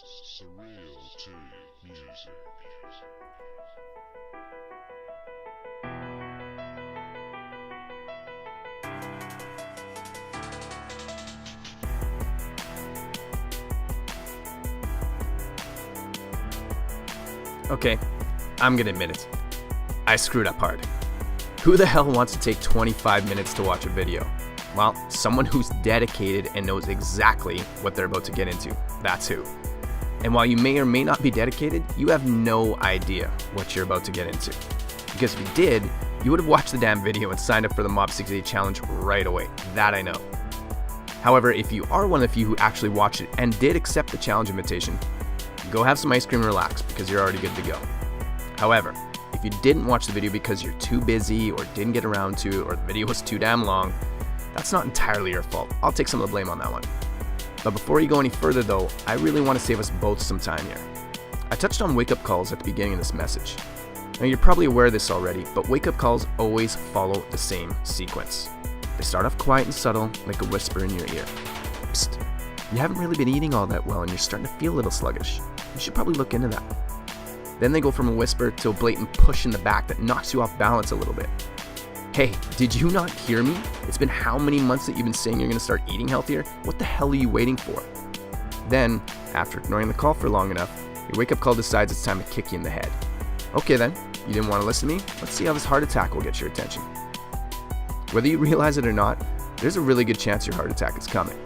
surreal to music. Okay, I'm gonna admit it. I screwed up hard. Who the hell wants to take 25 minutes to watch a video? Well, someone who's dedicated and knows exactly what they're about to get into. That's who. And while you may or may not be dedicated, you have no idea what you're about to get into. Because if you did, you would have watched the damn video and signed up for the MOBB 60-day challenge right away. That I know. However, if you are one of the few who actually watched it and did accept the challenge invitation, go have some ice cream and relax because you're already good to go. However, if you didn't watch the video because you're too busy or didn't get around to, or the video was too damn long, that's not entirely your fault. I'll take some of the blame on that one. But before you go any further though, I really want to save us both some time here. I touched on wake-up calls at the beginning of this message. Now you're probably aware of this already, but wake-up calls always follow the same sequence. They start off quiet and subtle, like a whisper in your ear. Psst, you haven't really been eating all that well and you're starting to feel a little sluggish. You should probably look into that. Then they go from a whisper to a blatant push in the back that knocks you off balance a little bit. Hey, did you not hear me? It's been how many months that you've been saying you're going to start eating healthier? What the hell are you waiting for? Then, after ignoring the call for long enough, your wake-up call decides it's time to kick you in the head. Okay then, you didn't want to listen to me? Let's see how this heart attack will get your attention. Whether you realize it or not, there's a really good chance your heart attack is coming.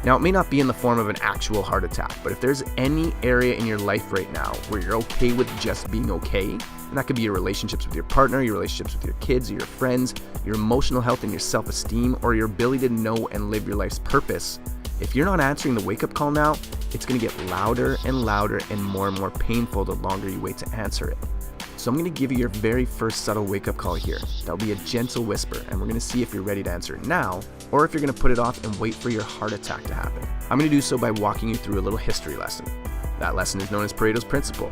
Now, it may not be in the form of an actual heart attack, but if there's any area in your life right now where you're okay with just being okay, and that could be your relationships with your partner, your relationships with your kids or your friends, your emotional health and your self-esteem, or your ability to know and live your life's purpose, if you're not answering the wake-up call now, it's going to get louder and louder and more painful the longer you wait to answer it. So I'm going to give you your very first subtle wake-up call here. That'll be a gentle whisper, and we're going to see if you're ready to answer it now, or if you're going to put it off and wait for your heart attack to happen. I'm going to do so by walking you through a little history lesson. That lesson is known as Pareto's Principle.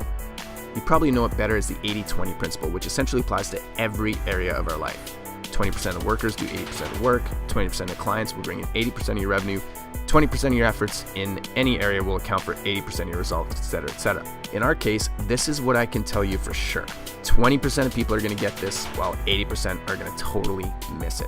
You probably know it better as the 80-20 principle, which essentially applies to every area of our life. 20% of workers do 80% of work, 20% of clients will bring in 80% of your revenue, 20% of your efforts in any area will account for 80% of your results, etc., etc. In our case, this is what I can tell you for sure. 20% of people are going to get this, while 80% are going to totally miss it.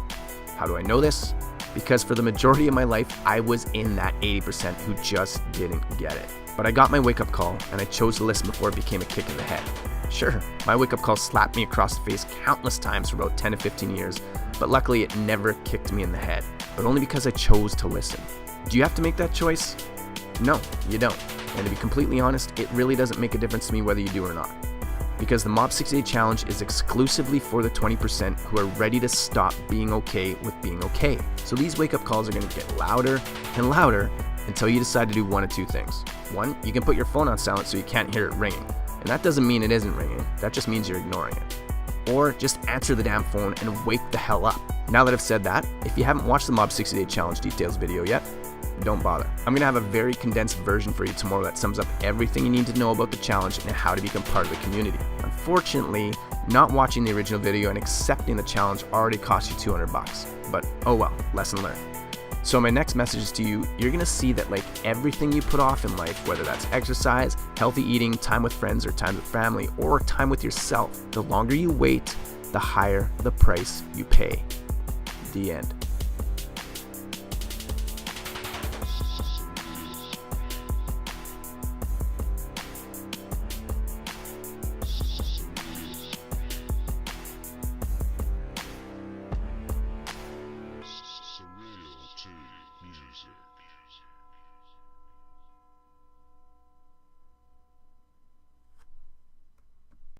How do I know this? Because for the majority of my life, I was in that 80% who just didn't get it. But I got my wake-up call, and I chose to listen before it became a kick in the head. Sure, my wake-up call slapped me across the face countless times for about 10 to 15 years, but luckily it never kicked me in the head, but only because I chose to listen. Do you have to make that choice? No, you don't. And to be completely honest, it really doesn't make a difference to me whether you do or not. Because the MOBB 60-day challenge is exclusively for the 20% who are ready to stop being okay with being okay. So these wake-up calls are going to get louder and louder until you decide to do one of two things. One, you can put your phone on silent so you can't hear it ringing. And that doesn't mean it isn't ringing, that just means you're ignoring it. Or just answer the damn phone and wake the hell up. Now that I've said that, if you haven't watched the MOBB 60-day challenge details video yet, don't bother. I'm going to have a very condensed version for you tomorrow that sums up everything you need to know about the challenge and how to become part of the community. Unfortunately, not watching the original video and accepting the challenge already cost you $200, but oh well, lesson learned. So my next message is to you, you're going to see that like everything you put off in life, whether that's exercise, healthy eating, time with friends or time with family, or time with yourself, the longer you wait, the higher the price you pay. The end.